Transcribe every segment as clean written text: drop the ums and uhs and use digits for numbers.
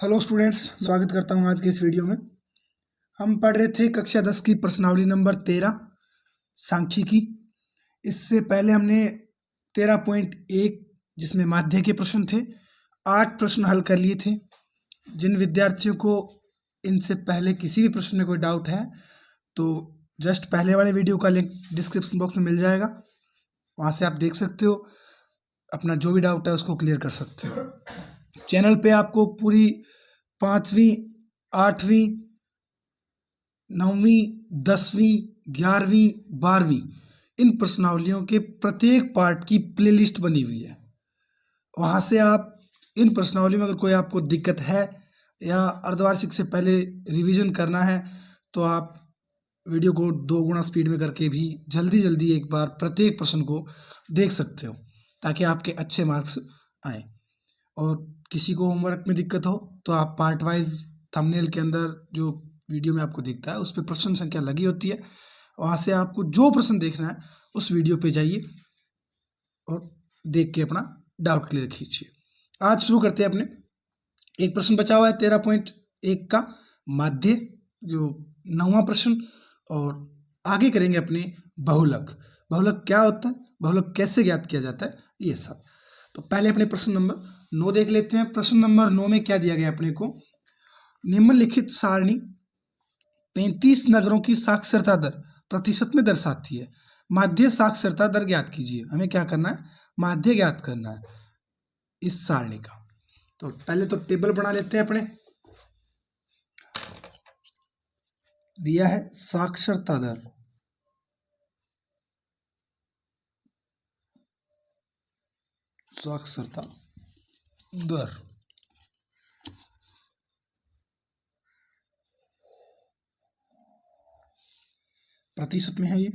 Hello students, स्वागत करता हूं आज के इस वीडियो में। हम पढ़ रहे थे कक्षा 10 की प्रश्नावली नंबर 13 सांख्यिकी। इससे पहले हमने 13.1 जिसमें माध्य के प्रश्न थे 8 प्रश्न हल कर लिए थे। जिन विद्यार्थियों को इनसे पहले किसी भी प्रश्न में कोई डाउट है तो जस्ट पहले वाले वीडियो का लिंक डिस्क्रिप्शन बॉक्स में मिल जाएगा, वहाँ से आप देख सकते हो, अपना जो भी डाउट है उसको क्लियर कर सकते हो। चैनल पे आपको पूरी 5वीं, 8वीं, 9वीं, 10वीं, 11वीं, 12वीं इन प्रश्नावलियों के प्रत्येक पार्ट की प्लेलिस्ट बनी हुई है। वहाँ से आप इन प्रश्नावलियों में अगर कोई आपको दिक्कत है या अर्धवार्षिक से पहले रिवीजन करना है तो आप वीडियो को 2 गुना स्पीड में करके भी जल्दी जल्दी एक बार प्रत्येक प्रश्न को देख सकते हो, ताकि आपके अच्छे मार्क्स आए। और किसी को होमवर्क में दिक्कत हो तो आप पार्ट वाइज थंबनेल के अंदर जो वीडियो में आपको दिखता है उस पर प्रश्न संख्या लगी होती है, वहाँ से आपको जो प्रश्न देखना है उस वीडियो पे जाइए और देख के अपना डाउट क्लियर कीजिए। आज शुरू करते हैं अपने। एक प्रश्न बचा हुआ है 13.1 का माध्य, जो 9वां प्रश्न, और आगे करेंगे अपने बहुलक। बहुलक क्या होता है, बहुलक कैसे ज्ञात किया जाता है, ये सब। तो पहले अपने प्रश्न नंबर 9 देख लेते हैं। प्रश्न नंबर 9 में क्या दिया गया अपने को, निम्नलिखित सारणी 35 नगरों की साक्षरता दर प्रतिशत में दर्शाती है। माध्य साक्षरता दर ज्ञात कीजिए। हमें क्या करना है, माध्य ज्ञात करना है इस सारणी का। तो पहले तो टेबल बना लेते हैं अपने। दिया है साक्षरता दर, साक्षरता दर प्रतिशत में है ये।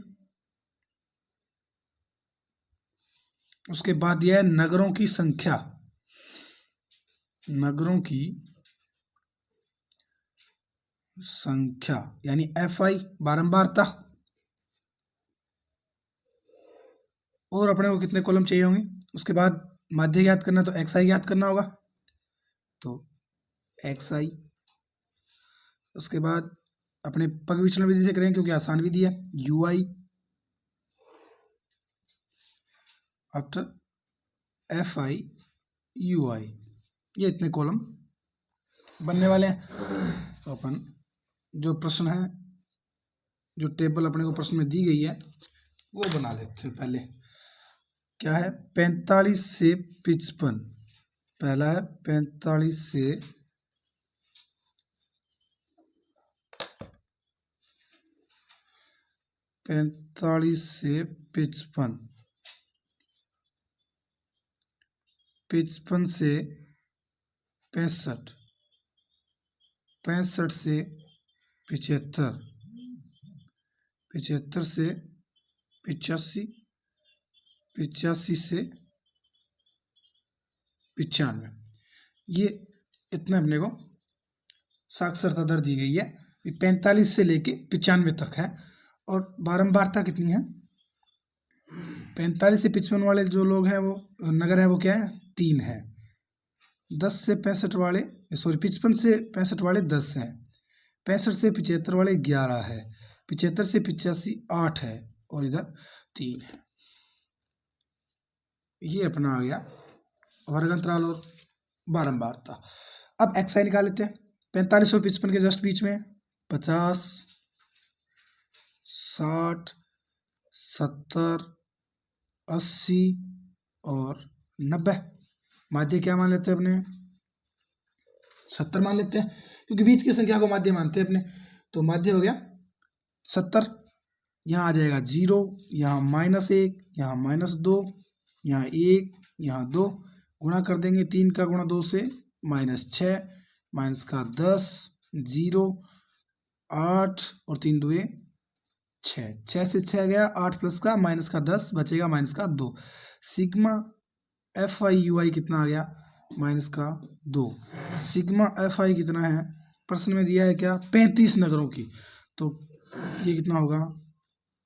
उसके बाद दिया है नगरों की संख्या, नगरों की संख्या यानी FI बारंबारता। और अपने को कितने कॉलम चाहिए होंगे। उसके बाद माध्य ज्ञात करना तो XI ज्ञात करना होगा, तो XI। उसके बाद अपने पग विचलन विधि से करेंगे क्योंकि आसान विधि है, UI आफ्टर FI UI। ये इतने कॉलम बनने वाले हैं। तो अपन जो प्रश्न है, जो टेबल अपने को प्रश्न में दी गई है वो बना लेते हैं। पहले क्या है, 45 से 55। पहला है 45 से 55, 55 से 65, 65 से 75, 75 से 85, 85 से 95। ये इतना अपने को साक्षरता दर दी गई है। 45 से लेके 95 तक है। और बारंबारता कितनी है, 45 से 55 वाले जो लोग हैं वो नगर है वो क्या है, 3 है। 10 से 65 वाले, सॉरी 55 से 65 वाले 10 हैं। 65 से 75 वाले 11 है। 75 से 85 8 है और इधर 3 है। ये अपना आ गया वर्गंतराल और बारंबारता। अब XI निकाल लेते हैं। 45 और 55 के जस्ट बीच में 50, 60, 70, 80 और 90। माध्य क्या मान लेते हैं अपने, 70 मान लेते हैं, क्योंकि बीच की संख्या को माध्य मानते हैं अपने। तो माध्य हो गया 70। यहाँ आ जाएगा 0, यहाँ -1, यहाँ -2, यहाँ 1, यहाँ 2। गुणा कर देंगे, 3 का गुणा 2 से -6, माइनस का 10, 0, 8 और 3 2 6, 6 से 6 गया, 8 प्लस का माइनस का 10 बचेगा, माइनस का 2। सिग्मा FI UI कितना आ गया, माइनस का 2। सिग्मा FI कितना है, प्रश्न में दिया है क्या, 35 नगरों की, तो ये कितना होगा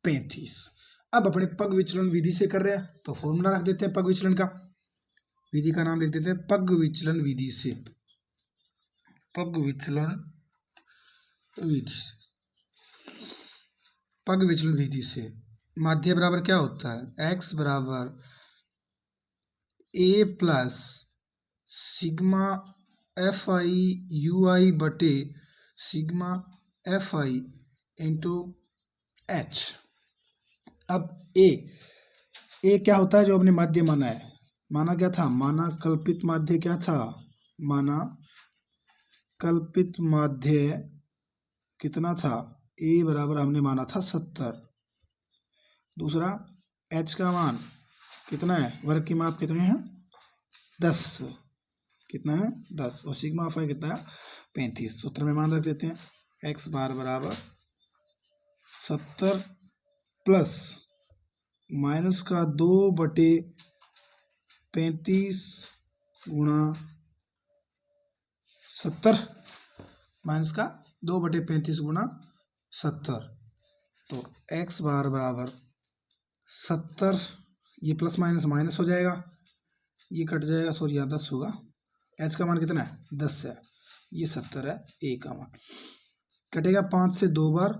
35। अब अपने पग विचलन विधि से कर रहे हैं तो फॉर्मूला रख देते हैं पग विचलन का। विधि का नाम लिख देते हैं पग विचलन विधि से। पग विचलन विधि से, पग विचलन विधि से माध्य बराबर क्या होता है, x बराबर a plus sigma F I U I बटे sigma F I into H. अब ए क्या होता है, जो हमने माध्य माना है, माना क्या था, माना कल्पित माध्य क्या था, माना कल्पित माध्य कितना था, ए बराबर हमने माना था 70। दूसरा एच का मान कितना है, वर्ग की माप कितने हैं 10, कितना है 10, और सिग्मा फाई कितना है 35। सूत्र में मान रख देते हैं, एक्स बार बराबर 70 प्लस माइनस का 2/35 गुणा 70 माइनस का 2/35 गुणा 70, तो एक्स बार बराबर 70, ये प्लस माइनस माइनस हो जाएगा, ये कट जाएगा, सॉरी यहाँ 10 होगा, एच का मान कितना है 10 है, ये 70 है, ए का मान कटेगा 5 से 2 बार,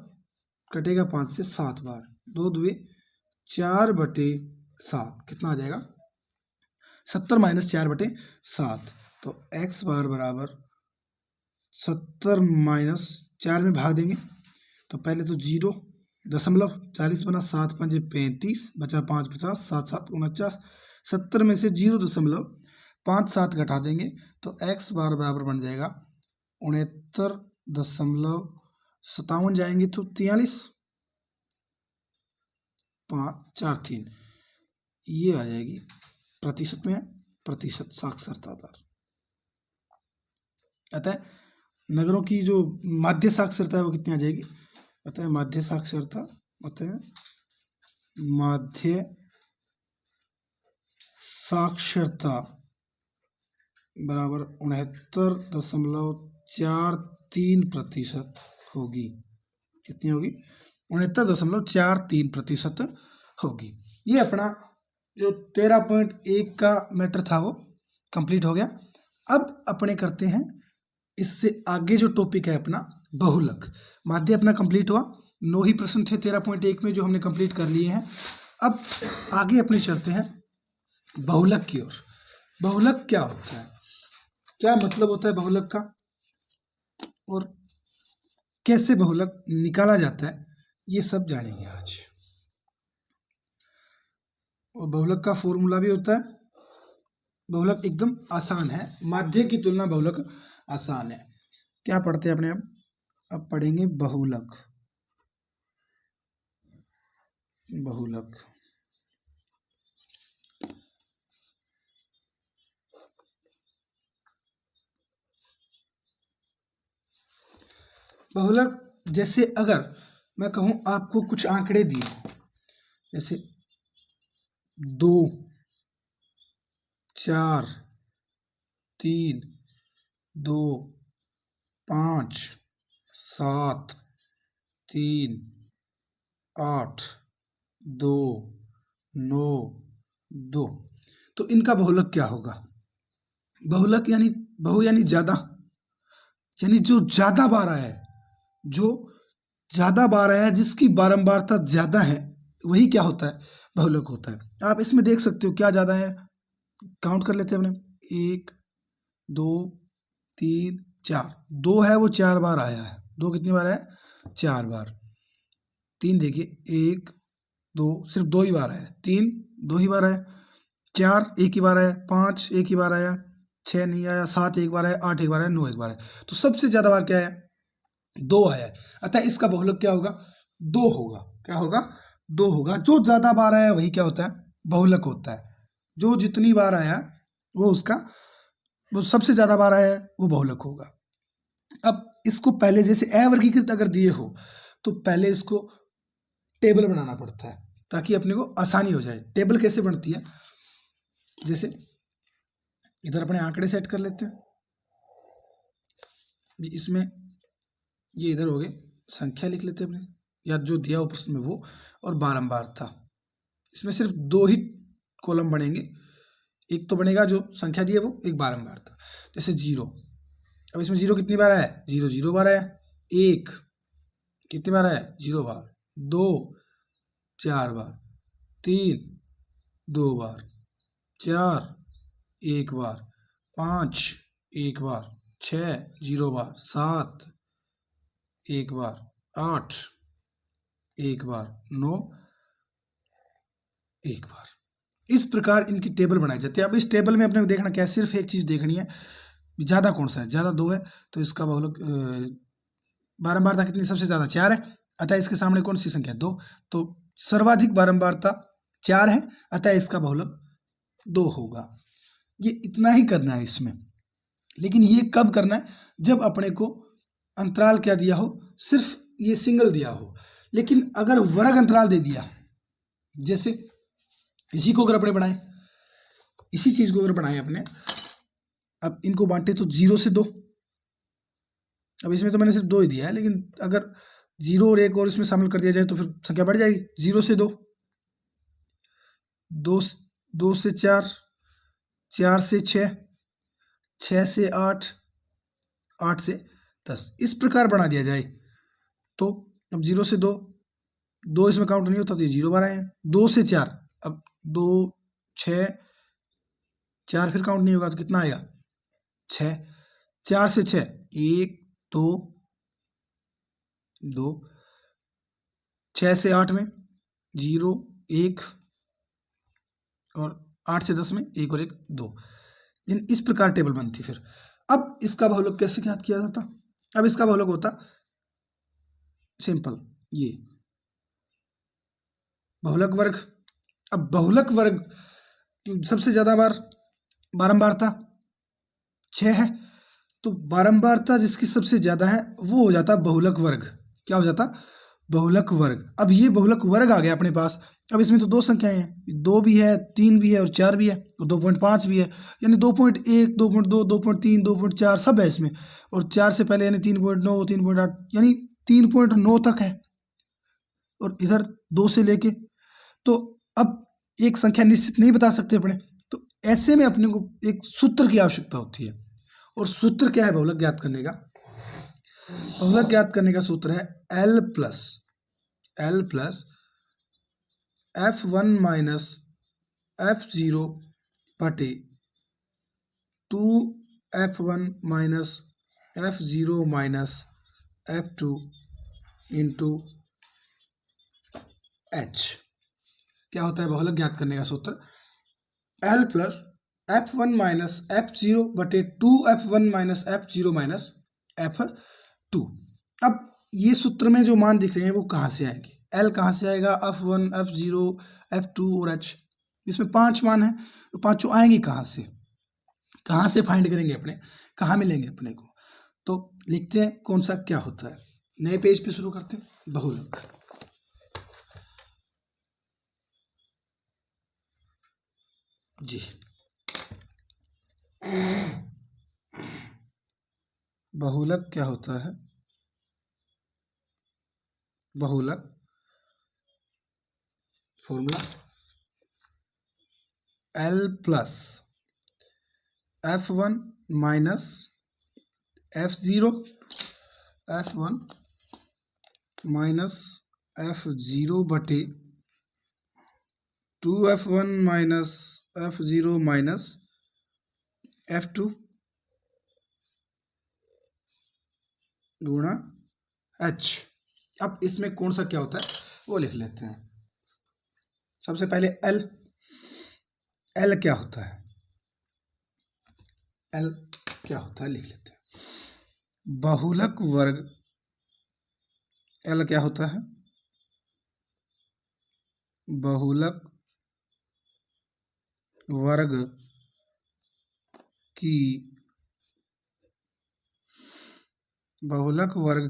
कटेगा 5 से 7 बार, 2 दुए 4/7, कितना आ जाएगा 70 माइनस 4/7, तो एक्स बार बराबर 70 माइनस 4 में भाग देंगे, तो पहले तो 0 दशमलव 40 बना, 7 5 35 बचा 5 50 7 7 49, 70 में से 0.57 घटा देंगे, तो एक्स बार बराबर बन जाएगा 69.57 जाएंगे तो 43 5 4 3, ये आ जाएगी प्रतिशत में, प्रतिशत साक्षरता दर। अतः नगरों की जो माध्य साक्षरता है वो कितनी आ जाएगी, अतः माध्य साक्षरता, अतः माध्य साक्षरता बराबर 69.43% होगी, कितनी होगी 69.43% होगी। ये अपना जो 13.1 का मैटर था वो कंप्लीट हो गया। अब अपने करते हैं इससे आगे जो टॉपिक है अपना बहुलक। माध्य अपना कंप्लीट हुआ, 9 ही प्रश्न थे 13.1 में जो हमने कंप्लीट कर लिए हैं। अब आगे अपने चलते हैं बहुलक की ओर। बहुलक क्या होता है, क्या मतलब होता है बहुलक का, और कैसे बहुलक निकाला जाता है, ये सब जानेंगे आज। और बहुलक का फॉर्मूला भी होता है। बहुलक एकदम आसान है, माध्य की तुलना बहुलक आसान है। क्या पढ़ते हैं अपने, अब पढ़ेंगे बहुलक। बहुलक बहुलक जैसे अगर मैं कहूं आपको कुछ आंकड़े दिए, जैसे 2 4 3 2 5 7 3 8 2 9 2, तो इनका बहुलक क्या होगा। बहुलक यानी बहु यानी ज्यादा, यानी जो ज्यादा बार आया है, जो ज्यादा बार आया है, जिसकी बारंबारता ज्यादा है, वही क्या होता है बहुलक होता है। आप इसमें देख सकते हो क्या ज्यादा है, काउंट कर लेते हैं अपने, 1 2 3 4, 2 है वो 4 बार आया है, 2 कितनी बार आया 4 बार। 3 देखिए 1 2 सिर्फ 2 ही बार आया, 3 2 ही बार आया, 4 एक ही बार आया, 5 एक ही बार आया, 6 नहीं आया, 7 एक बार आया, 8 एक बार आया, 9 एक बार आया, तो सबसे ज्यादा बार क्या है 2 आया है। अतः इसका बहुलक क्या होगा 2 होगा। क्या होगा 2 होगा। जो ज्यादा बार आया वही क्या होता है बहुलक होता है। जो जितनी बार आया वो उसका, वो सबसे ज्यादा बार आया है वो बहुलक होगा। अब इसको पहले जैसे अवर्गीकृत अगर दिए हो तो पहले इसको टेबल बनाना पड़ता है ताकि अपने को आसानी हो जाए। टेबल कैसे बनती है, जैसे इधर अपने आंकड़े सेट कर लेते हैं, इसमें ये इधर हो गए, संख्या लिख लेते हैं अपने, या जो दिया हो प्रश्न में वो, और बारंबार था। इसमें सिर्फ 2 ही कॉलम बनेंगे, एक तो बनेगा जो संख्या दी है वो, एक बारंबार था। जैसे 0 अब इसमें 0 कितनी बार आया है? 0 0 बार आया। 1 कितनी बार आया? 0 बार। 2 4 बार। 3 2 बार। 4 1 बार। 5 1 बार। 6 0 बार। 7 1 बार। 8 1 बार। 9 1 बार। इस प्रकार इनकी टेबल बनाई जाती है। अब इस टेबल में अपने को देखना क्या है, सिर्फ एक चीज देखनी है, ज्यादा कौन सा है? ज्यादा 2 है तो इसका बहुलक बारंबारता कितनी सबसे ज्यादा? 4 है, अतः इसके सामने कौन सी संख्या? 2। तो सर्वाधिक बारंबारता 4 है, अतः इसका बहुलक 2 होगा। ये इतना ही करना है इसमें। लेकिन ये कब करना है? जब अपने को अंतराल क्या दिया हो, सिर्फ ये सिंगल दिया हो। लेकिन अगर वर्ग अंतराल दे दिया, जैसे इसी को अगर अपने बनाए, इसी चीज को अगर बनाए अपने, अब इनको बांटे तो 0 से 2। अब इसमें तो मैंने सिर्फ 2 ही दिया है, लेकिन अगर 0 और 1 और इसमें शामिल कर दिया जाए तो फिर संख्या बढ़ जाएगी। 0 से 2, 2 से 4, 4 से 6, 6 से 8, 8 से 10, इस प्रकार बना दिया जाए तो अब 0 से 2, 2 इसमें काउंट नहीं होता तो ये 0 बार आए हैं। 2 से 4, अब 2 6, 4 फिर काउंट नहीं होगा तो कितना आएगा? 6। 4 से 6, 1 2 2। 6 से 8 में 0 1, और 8 से 10 में 1 और 1 2। इस प्रकार टेबल बनती। फिर अब इसका बहुलक कैसे ज्ञात किया जाता? अब इसका बहुलक होता सिंपल, ये बहुलक वर्ग। अब बहुलक वर्ग सबसे ज्यादा बार बारंबारता 6 है, तो बारंबारता जिसकी सबसे ज्यादा है वो हो जाता बहुलक वर्ग। क्या हो जाता? बहुलक वर्ग। अब ये बहुलक वर्ग आ गया अपने पास। अब इसमें तो 2 संख्याएं हैं, 2 भी है, 3 भी है और 4 भी है और 2.5 भी है, यानी 2.1 2.2 2.3 2.4 सब है इसमें। और 4 से पहले यानी 3.9 3.8 यानी 3.9 तक है, और इधर 2 से लेके। तो अब एक संख्या निश्चित नहीं बता सकते अपने, तो ऐसे में अपने को एक सूत्र की आवश्यकता होती है। और सूत्र क्या है बहुलक ज्ञात करने का? बहुलक ज्ञात करने का सूत्र है L plus F1 minus F0 बटे 2F1 minus F0 minus F2 into H। क्या होता है बहुलक ज्ञात करने का सूत्र? L plus F1 minus F0 बटे 2F1 minus F0 minus F2। अब ये सूत्र में जो मान दिख रहे हैं वो कहाँ से आएंगे? L कहाँ से आएगा? F1 F0 F2 और H। इसमें 5 मान है, तो पांचों आएंगे कहाँ से? कहाँ से फाइंड करेंगे अपने? कहाँ मिलेंगे अपने को? तो लिखते हैं कौन सा क्या होता है। नए पेज पे शुरू करते हैं। बहुलक, जी बहुलक क्या होता है? बहुलक formula L plus F1 minus F0, F1 minus F0 बटे 2F1 minus F0 minus F2 गुणा H। अब इसमें कौन सा क्या होता है वो लिख लेते हैं। सबसे पहले L क्या होता है? L क्या होता है लिख लेते हैं। बहुलक वर्ग L क्या होता है? बहुलक वर्ग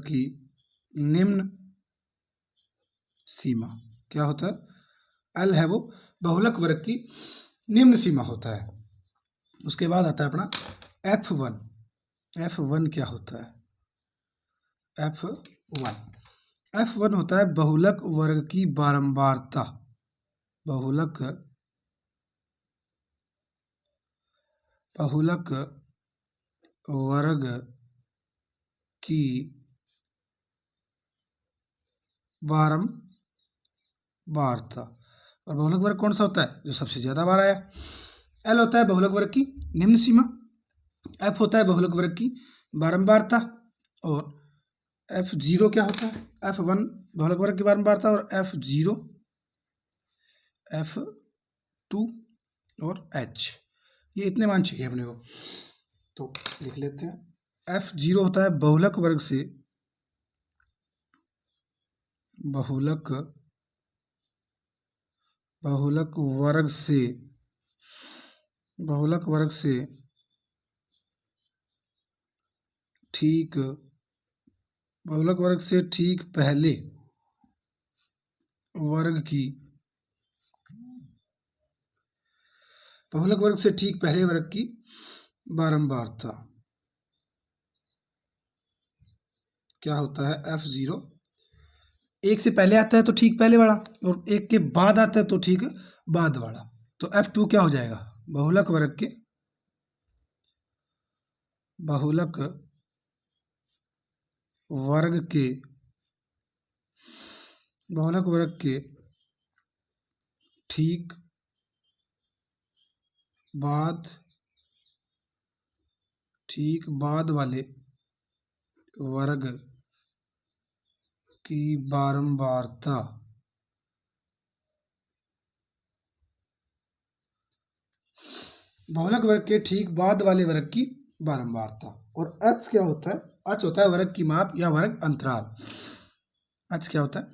की निम्न सीमा क्या होता है? L है वो बहुलक वर्ग की निम्न सीमा होता है। उसके बाद आता है अपना F1। F1 क्या होता है? F1 होता है बहुलक वर्ग की बारंबारता। बहुलक वर्ग की बारंबारता। और बहुलक वर्ग कौन सा होता है? जो सबसे ज्यादा बार आया। एल होता है बहुलक वर्ग की निम्न सीमा, एफ होता है बहुलक वर्ग की बारंबारता, और एफ जीरो क्या होता है? एफ वन बहुलक वर्ग की बारंबारता, और एफ जीरो, एफ टू और एच, ये इतने मान चाहिए अपने को, तो लिख लेते हैं। एफ जीरो होता है बहुलक वर्ग से बहुलक वर्ग से ठीक बहुलक वर्ग से ठीक पहले वर्ग की बहुलक वर्ग से ठीक पहले वर्ग की बारंबारता क्या होता है? F zero. एक से पहले आता है तो ठीक पहले वाला, और एक के बाद आता है तो ठीक बाद वाला। तो एफ टू क्या हो जाएगा? बहुलक वर्ग के ठीक बाद वाले वर्ग की बारंबारता बहुलक वर्ग के ठीक बाद वाले वर्ग की बारंबारता। और एच क्या होता है? एच होता है वर्ग की माप या वर्ग अंतराल। एच क्या होता है?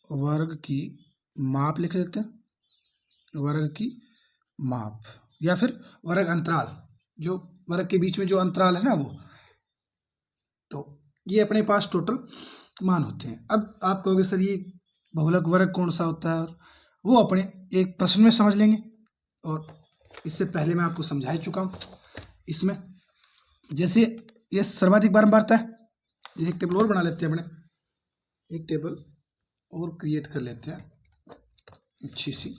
वर्ग की माप लिख लेते हैं, वर्ग की माप या फिर वर्ग अंतराल, जो वर्ग के बीच में जो अंतराल है ना वो। तो ये अपने पास टोटल मान होते हैं। अब आप कहोगे सर ये बहुलक वर्ग कौन सा होता है? वो अपने एक प्रश्न में समझ लेंगे, और इससे पहले मैं आपको समझा ही चुका हूँ। इसमें जैसे ये सर्वाधिक बारंबारता है, जैसे एक टेबल और बना लेते हैं, अपने एक टेबल और क्रिएट कर लेते हैं अच्छी सी।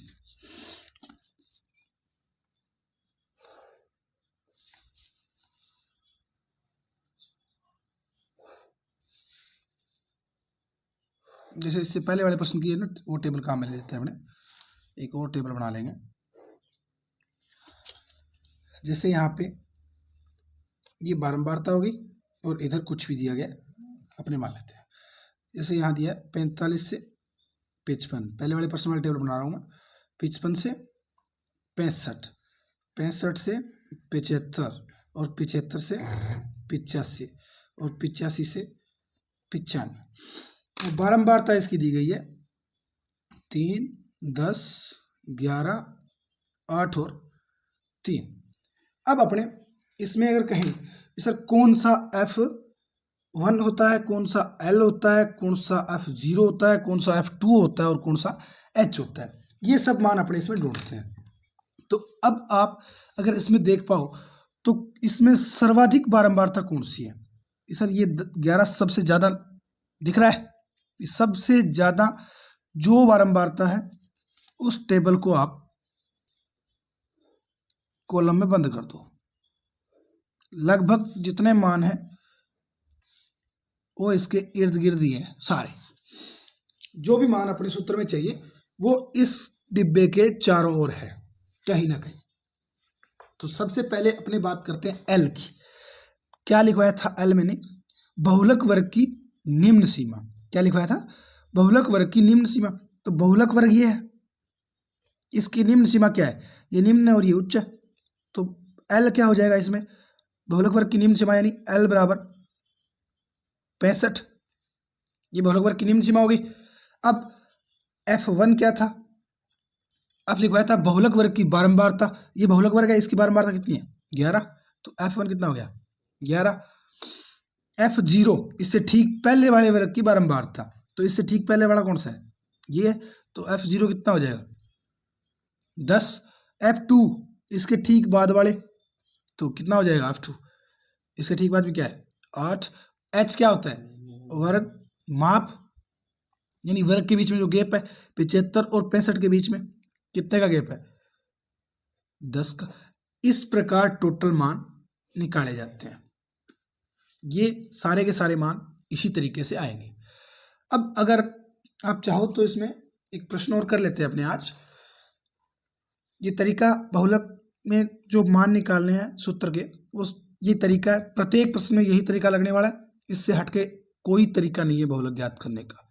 जैसे इससे पहले वाले प्रश्न की है ना, वो टेबल काम में ले लेते हैं अपने, एक और टेबल बना लेंगे। जैसे यहाँ पे ये बारंबारता होगी और इधर कुछ भी दिया गया अपने मान लेते हैं। जैसे यहाँ दिया 45 से 55, पहले वाले प्रश्न वाले टेबल बना रहा हूँ मैं। 55 से 65, 65 से 75, और 75 से 85, और 85 से 95। बारंबारता इसकी दी गई है 3, 10, 11, 8 और 3। अब अपने इसमें अगर कहें सर कौन सा F1 होता है, कौन सा L होता है, कौन सा F0 होता है, कौन सा F2 होता है, और कौन सा H होता है, ये सब मान अपने इसमें ढूंढते हैं। तो अब आप अगर इसमें देख पाओ तो इसमें सर्वाधिक बारंबारता कौन सी है? सर ये 11 सबसे ज्यादा दिख रहा है। सबसे ज्यादा जो बारंबारता है उस टेबल को आप कॉलम में बंद कर दो। लगभग जितने मान हैं वो इसके इर्द गिर्द ही हैं सारे। जो भी मान अपने सूत्र में चाहिए वो इस डिब्बे के चारों ओर है कहीं ना कहीं। तो सबसे पहले अपने बात करते हैं एल की। क्या लिखवाया था एल मैंने? बहुलक वर्ग की निम्न सीमा। क्या लिखवाया था? बहुलक वर्ग की निम्न सीमा। तो बहुलक वर्ग ये है, इसकी निम्न सीमा क्या है? ये निम्न और ये उच्च है। तो एल क्या हो जाएगा इसमें? बहुलक वर्ग की निम्न सीमा यानी एल बराबर 65, ये बहुलक वर्ग की निम्न सीमा होगी। अब F1 क्या था? अब लिखवाया था बहुलक वर्ग की बारंबारता। ये बहुलक वर्ग है, इसकी बारंबारता कितनी है? 11। तो F1 कितना हो गया? 11। F0 इससे ठीक पहले वाले वर्ग की बारंबारता, तो इससे ठीक पहले वाला कौन सा है? ये। तो F0 कितना हो जाएगा? 10। F2 इसके ठीक बाद वाले, तो कितना हो जाएगा? F2 इसके ठीक बाद में क्या है? 8। H क्या होता है? वर्ग माप, यानी वर्ग के बीच में जो गैप है 75 और 65 के बीच में कितने का गैप है? 10 का। इस प्रकार टोटल मान निकाले जाते हैं। ये सारे के सारे मान इसी तरीके से आएंगे। अब अगर आप चाहो तो इसमें एक प्रश्न और कर लेते हैं अपने आज। ये तरीका बहुलक में जो मान निकालने हैं सूत्र के, उस ये तरीका है, प्रत्येक प्रश्न में यही तरीका लगने वाला है। इससे हटके कोई तरीका नहीं है बहुलक ज्ञात करने का।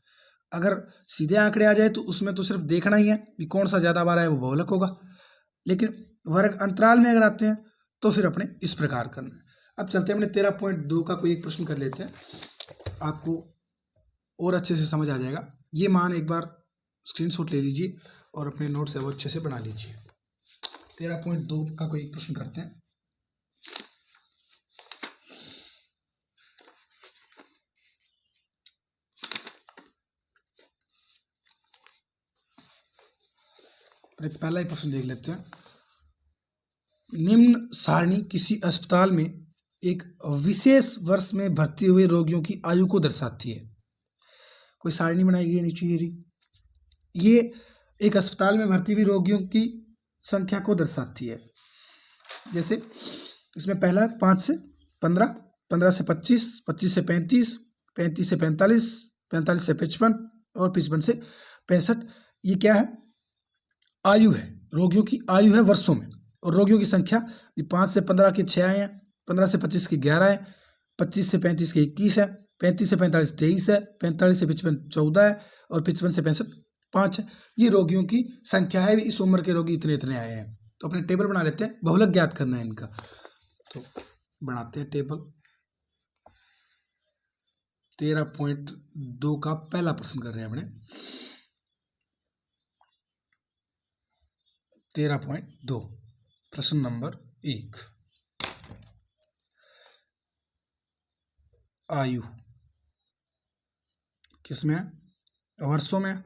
अगर सीधे आंकड़े आ जाए तो उसमें तो सिर्फ देखना ही है कि कौन सा ज़्यादा बार है, वो बहुलक होगा। लेकिन वर्ग अंतराल में अगर आते हैं तो फिर अपने इस प्रकार करना है। अब चलते हैं अपने 13.2 का कोई एक प्रश्न कर लेते हैं, आपको और अच्छे से समझ आ जाएगा। ये मान एक बार स्क्रीनशॉट ले लीजिए और अपने नोट्स है वो अच्छे से बना लीजिए। 13.2 का कोई एक प्रश्न करते हैं। पहला ही प्रश्न देख लेते हैं। निम्न सारणी किसी अस्पताल में एक विशेष वर्ष में भर्ती हुए रोगियों की आयु को दर्शाती है। कोई सारणी बनाई गई है नीचे। ये एक अस्पताल में भर्ती हुई रोगियों की संख्या को दर्शाती है। जैसे इसमें पहला 5 से 15, 15 से 25, 25 से 35, 35 से 45, 45 से 55 और 55 से 65। ये क्या है? आयु है, रोगियों की आयु है वर्षों में। और रोगियों की संख्या 5 से 15 के 6 आए हैं, 15 से 25 के 11 है, 25 से 35 के 21 है, 35 से 45 23 है, 45 से 55 14 है और 55 से 65 5 है। ये रोगियों की संख्या है, इस उम्र के रोगी इतने इतने आए हैं। तो अपने टेबल बना लेते हैं, बहुलक ज्ञात करना है इनका। तो बनाते हैं टेबल। 13.2 का पहला प्रश्न कर रहे हैं अपने। 13.2 प्रश्न नंबर 1। आयु किसमें है? वर्षों में।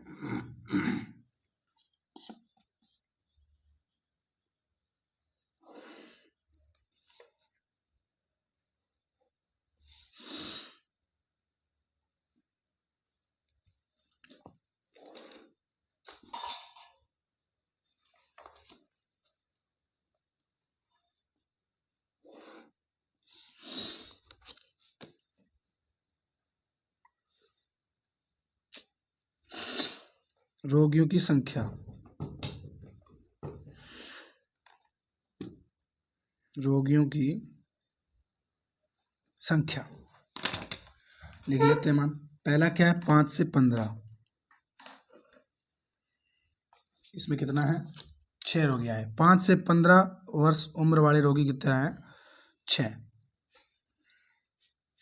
रोगियों की संख्या, रोगियों की संख्या लिख लेते हैं मान। पहला क्या है? 5 से 15। इसमें कितना है? 6 रोगी आए। 5 से 15 वर्ष उम्र वाले रोगी कितने आए? 6।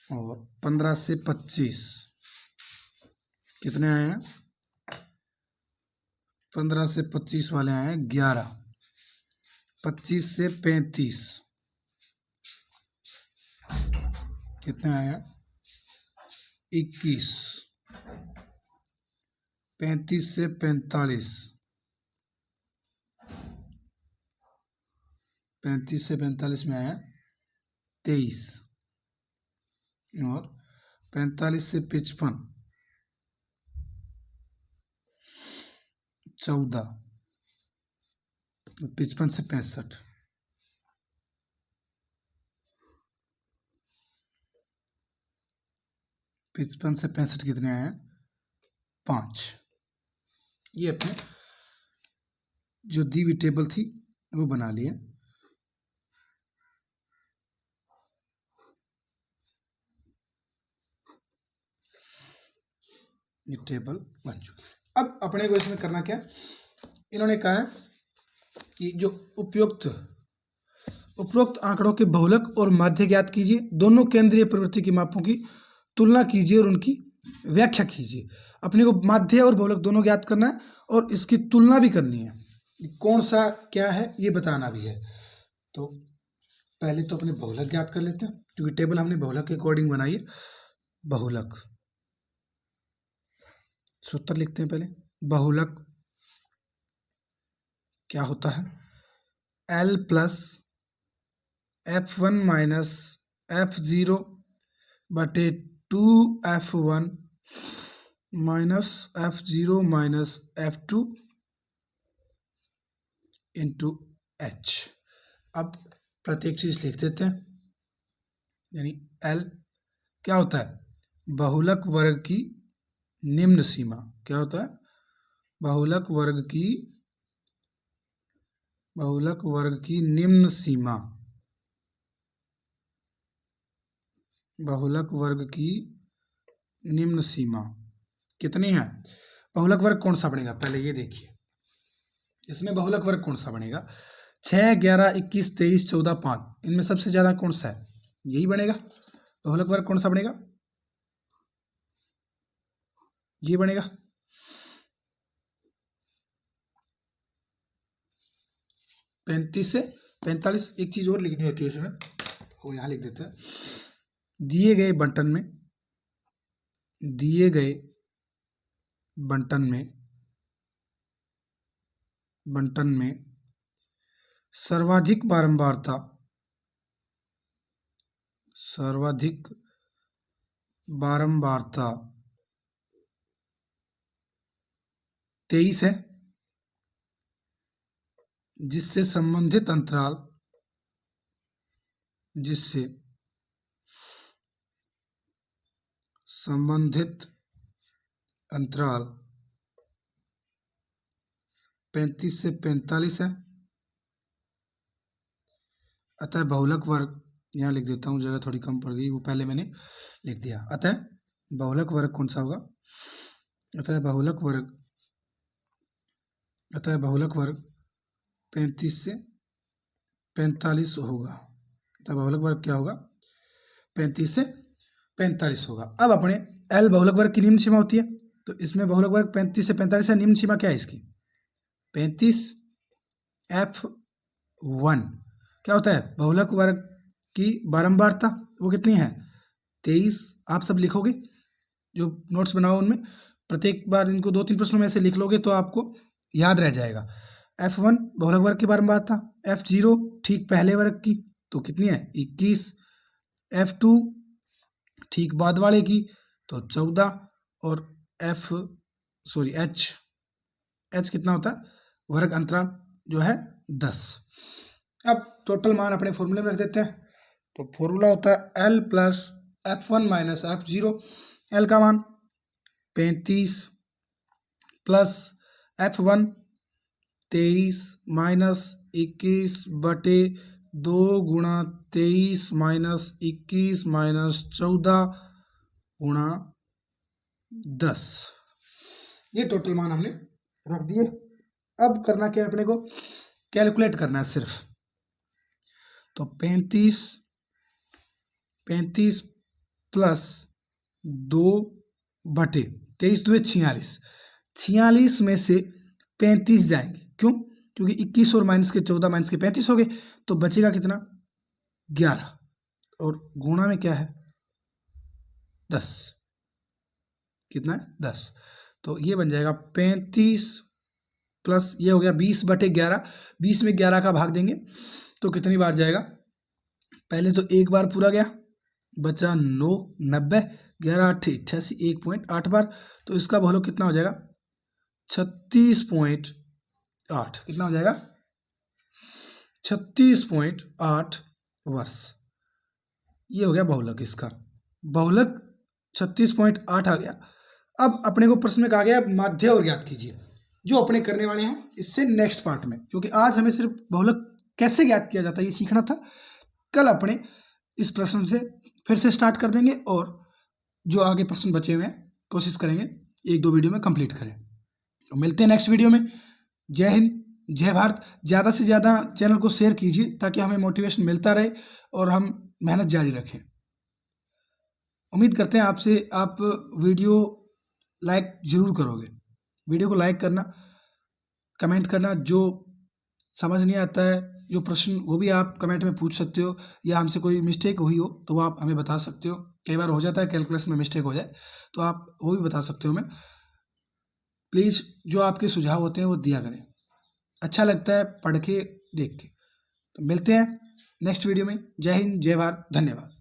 और 15 से 25 कितने आए हैं? 15 से 25 वाले आए हैं 11। 25 से 35 कितने आए हैं? 21। 35 से 45, 35 से 45 में आया 23। और 45 से 55 14, 55 से 65 55 से 65 कितने आए हैं? 5। ये अपने जो दी हुई टेबल थी वो बना लिए। ये टेबल बन चुका। अब अपने को इसमें करना क्या? इन्होंने कहा है कि जो उपरोक्त आंकड़ों के बहुलक और माध्य ज्ञात कीजिए, दोनों केंद्रीय प्रवृत्ति की मापों की तुलना कीजिए और उनकी व्याख्या कीजिए। अपने को माध्य और बहुलक दोनों ज्ञात करना है और इसकी तुलना भी करनी है, कौन सा क्या है ये बताना भी है। तो पहले तो अपने बहुलक ज्ञात कर लेते हैं, क्योंकि टेबल हमने बहुलक के अकॉर्डिंग बनाई है। बहुलक सूत्र लिखते हैं पहले। बहुलक क्या होता है? L plus F1 minus F0 बटे 2F1 minus F0 minus F2 into H। अब प्रत्येक चीज लिख देते हैं, यानी L क्या होता है? बहुलक वर्ग की निम्न सीमा। क्या होता है? बहुलक वर्ग की निम्न सीमा। बहुलक वर्ग की निम्न सीमा कितनी है? बहुलक वर्ग कौन सा बनेगा पहले ये देखिए। इसमें बहुलक वर्ग कौन सा बनेगा? 6, 11, 21, 23, 14, 5 इनमें सबसे ज्यादा कौन सा है? यही बनेगा। बहुलक वर्ग कौन सा बनेगा? ये बनेगा। 35 से 45। एक चीज और लिखनी होती है इसमें, वो यहां लिख देते हैं। दिए गए बंटन में सर्वाधिक बारंबारता 23 है, जिससे संबंधित अंतराल 35 से 45 है। अतः बहुलक वर्ग, यहाँ लिख देता हूँ, जगह थोड़ी कम पड़ गई, वो पहले मैंने लिख दिया। अतः बहुलक वर्ग कौन सा होगा? अतः बहुलक वर्ग 35 से 45 होगा। अतः बहुलक वर्ग क्या होगा? 35 से 45 होगा। अब अपने L बहुलक वर्ग की निम्न सीमा होती है, तो इसमें बहुलक वर्ग 35 से 45 है। निम्न सीमा क्या है इसकी? 35 F1। क्या होता है? बहुलक वर्ग की बारंबारता वो कितनी है? 23। आप सब लिखोगे, जो नोट्स बनाओ उनमें प्रत्येक बार इनको 2-3 प्रश्नों में से लिख लोगे तो आपको याद रह जाएगा। F1 बहुलक वर्ग की बारंबारता, F0 ठीक पहले वर्ग की तो कितनी है? 21, F2 ठीक बाद वाले की तो 14, और H कितना होता है? वर्ग अंतराल जो है 10। अब टोटल मान अपने फॉर्मूले में रख देते हैं। तो फॉर्मूला होता है L plus F1 minus F0। L का मान 35 प्लस F1 23 माइनस 21 बटे 2 गुणा 23 माइनस 21 माइनस 14 गुणा 10। ये टोटल मान हमने रख दिए। अब करना क्या है अपने को? कैलकुलेट करना है सिर्फ। तो 35 प्लस 2 बटे 23 2 46। 46 में से 35 जाएंगे, क्यों? क्योंकि 21 और माइनस के 14 माइनस के 35 हो गए, तो बचेगा कितना? 11, और गुणा में क्या है? 10। कितना है? 10। तो ये बन जाएगा 35 प्लस ये हो गया 20 बटे 11। 20 में 11 का भाग देंगे तो कितनी बार जाएगा? पहले तो एक बार पूरा गया, बचा 9, 90, 11 8 88, 1.8 बार। तो इसका बहुलक कितना हो जाएगा? 36.8। कितना हो जाएगा? 36.8 वर्ष। ये हो गया बहुलक। इसका बहुलक 36.8 आ गया। अब अपने को प्रश्न में कहा गया माध्य और ज्ञात कीजिए, जो अपने करने वाले हैं इससे नेक्स्ट पार्ट में, क्योंकि आज हमें सिर्फ बहुलक कैसे ज्ञात किया जाता है ये सीखना था। कल अपने इस प्रश्न से फिर से स्टार्ट कर देंगे, और जो आगे प्रश्न बचे हुए हैं कोशिश करेंगे 1-2 वीडियो में कंप्लीट करें। तो मिलते हैं नेक्स्ट वीडियो में। जय हिंद, जय भारत। ज़्यादा से ज़्यादा चैनल को शेयर कीजिए ताकि हमें मोटिवेशन मिलता रहे और हम मेहनत जारी रखें। उम्मीद करते हैं आपसे, आप वीडियो लाइक ज़रूर करोगे। वीडियो को लाइक करना, कमेंट करना, जो समझ नहीं आता है, जो प्रश्न, वो भी आप कमेंट में पूछ सकते हो, या हमसे कोई मिस्टेक हुई हो तो वो आप हमें बता सकते हो। कई बार हो जाता है कैलकुलेशन में मिस्टेक हो जाए, तो आप वो भी बता सकते हो हमें। प्लीज़ जो आपके सुझाव होते हैं वो दिया करें, अच्छा लगता है पढ़ के, देख के। तो मिलते हैं नेक्स्ट वीडियो में। जय हिंद, जय भारत, धन्यवाद।